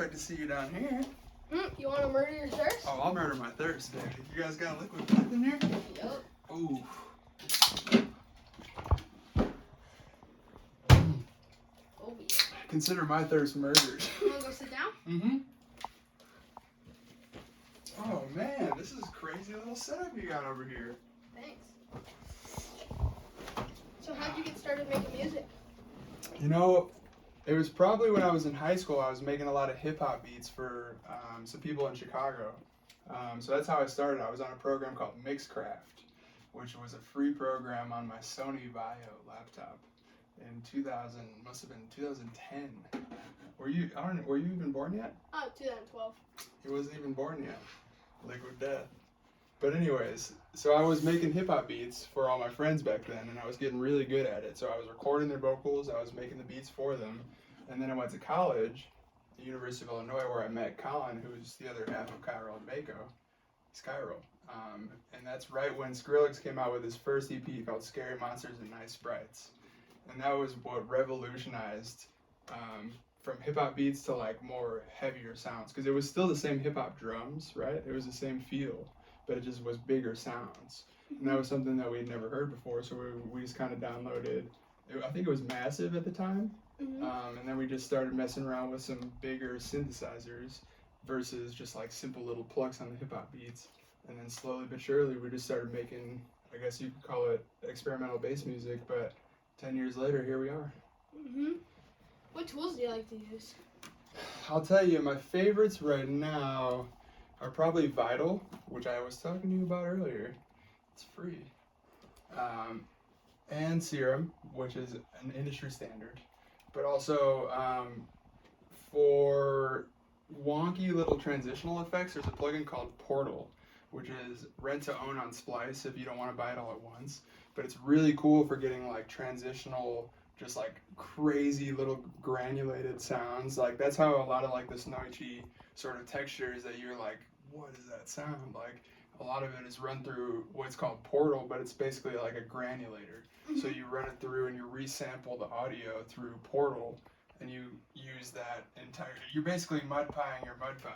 expect to see you down here. You want to murder your thirst? Oh, I'll murder my thirst, dude. You guys got liquid death in here? Yup. Ooh. Oh, yeah. Consider my thirst murdered. You want to go sit down? Mm-hmm. Oh, man, this is a crazy little setup you got over here. Thanks. So how'd you get started making music? You know, it was probably when I was in high school. I was making a lot of hip-hop beats for some people in Chicago. So that's how I started. I was on a program called Mixcraft, which was a free program on my Sony Vaio laptop in 2000, must have been 2010. Were you even born yet? Oh, 2012. He wasn't even born yet. Liquid death. But anyways, so I was making hip-hop beats for all my friends back then, and I was getting really good at it. So I was recording their vocals, I was making the beats for them, and then I went to college, the University of Illinois, where I met Colin, who's the other half of Kyral and Banko. He's Kyral. And that's right when Skrillex came out with his first EP called Scary Monsters and Nice Sprites. And that was what revolutionized from hip-hop beats to like more heavier sounds, because it was still the same hip-hop drums, right? It was the same feel, but it just was bigger sounds. And that was something that we had never heard before, so we just kind of downloaded. I think it was Massive at the time, and then we just started messing around with some bigger synthesizers versus just like simple little plucks on the hip-hop beats. And then slowly but surely we just started making, I guess you could call it experimental bass music, but 10 years later, here we are. What tools do you like to use? I'll tell you, my favorites right now are probably Vital, which I was talking to you about earlier. It's free. And Serum, which is an industry standard. But also, for wonky little transitional effects, there's a plugin called Portal, which is rent to own on Splice if you don't want to buy it all at once. But it's really cool for getting like transitional, just like crazy little granulated sounds. Like that's how a lot of like this noisy sort of textures that you're like, what does that sound like? A lot of it is run through what's called Portal, but it's basically like a granulator. So you run it through and you resample the audio through Portal, and you use that you're basically mud pieing your mud pie.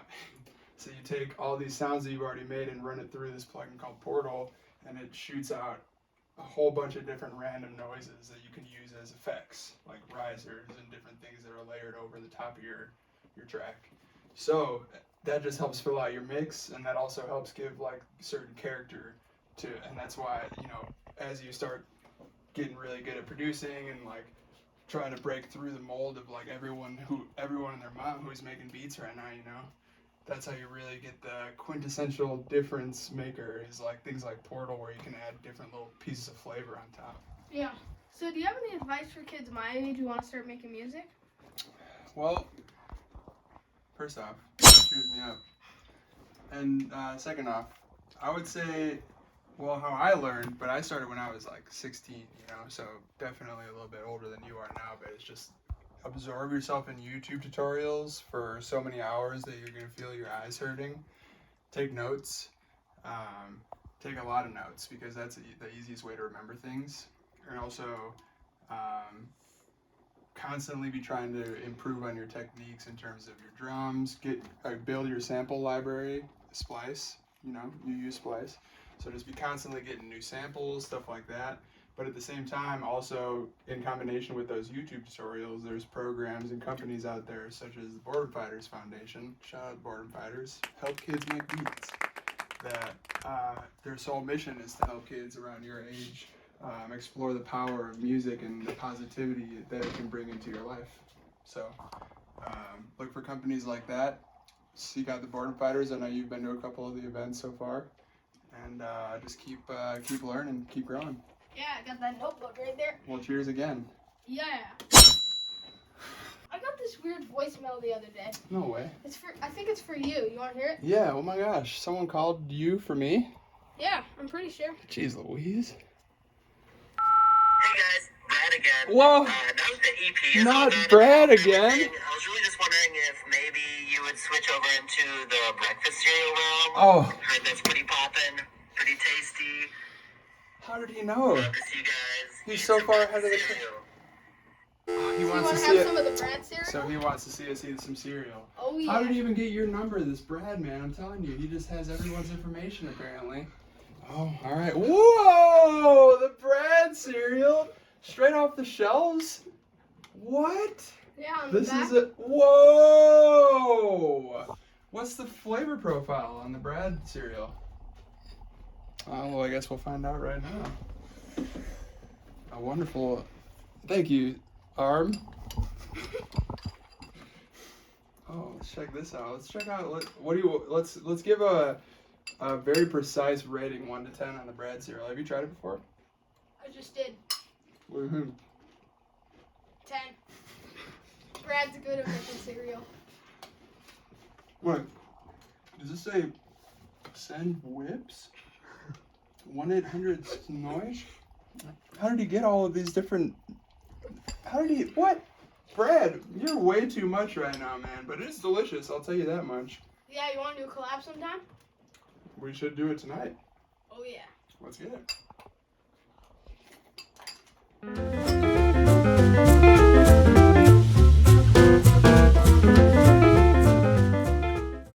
So you take all these sounds that you've already made and run it through this plugin called Portal, and it shoots out a whole bunch of different random noises that you can use as effects, like risers and different things that are layered over the top of your track. So that just helps fill out your mix, and that also helps give like certain character to it. And that's why, you know, as you start getting really good at producing and like trying to break through the mold of like everyone and their mom who's making beats right now, you know, that's how you really get the quintessential difference maker, is like things like Portal, where you can add different little pieces of flavor on top. Yeah. So do you have any advice for kids my age who want to start making music? Well, first off, cheers me up. And second off, I would say, well, how I learned, but I started when I was like 16, you know, so definitely a little bit older than you are now, but it's just absorb yourself in YouTube tutorials for so many hours that you're going to feel your eyes hurting. Take notes. Take a lot of notes, because that's the easiest way to remember things. And also constantly be trying to improve on your techniques in terms of your drums. Build your sample library, Splice. You know, you use Splice. So just be constantly getting new samples, stuff like that. But at the same time, also in combination with those YouTube tutorials, there's programs and companies out there such as the Boredom Fighters Foundation. Shout out to Boredom Fighters. Help kids make beats. That their sole mission is to help kids around your age explore the power of music and the positivity that it can bring into your life. So look for companies like that. Seek out the Boredom Fighters. I know you've been to a couple of the events so far. And just keep learning, keep growing. Yeah, I got that notebook right there. Well, cheers again. Yeah. I got this weird voicemail the other day. No way. I think it's for you. You want to hear it? Yeah, oh my gosh. Someone called you for me? Yeah, I'm pretty sure. Jeez Louise. Hey guys, Brad again. Whoa. That was the EP. Not Brad again. I was really just wondering if maybe you would switch over into the breakfast cereal realm. Oh. Heard that's pretty poppin', pretty tasty. How did he know? Love to see you guys. He's eat so some far ahead of the breakfast cereal. He You wants want to to see have it. some of the Brad cereal? So he wants to see us eat some cereal. Oh yeah. How did he even get your number, this Brad man? I'm telling you, he just has everyone's information apparently. Oh, all right. Whoa, the Brad cereal, straight off the shelves. What? Yeah, on the This back. is a whoa. What's the flavor profile on the Brad cereal? Oh, well, I guess we'll find out right now. A wonderful. Thank you, Arm. Oh, let's check this out. Let's check out. What do you? Let's give a very precise rating, 1 to 10, on the Brad cereal. Have you tried it before? I just did Woohoo! 10. Brad's good at making cereal. What? Does this say send whips? 1-800-NOISE? How did he get all of these different? How did he? What? Brad, you're way too much right now, man. But it's delicious. I'll tell you that much. Yeah, you want to do a collab sometime? We should do it tonight. Oh yeah. Let's get it.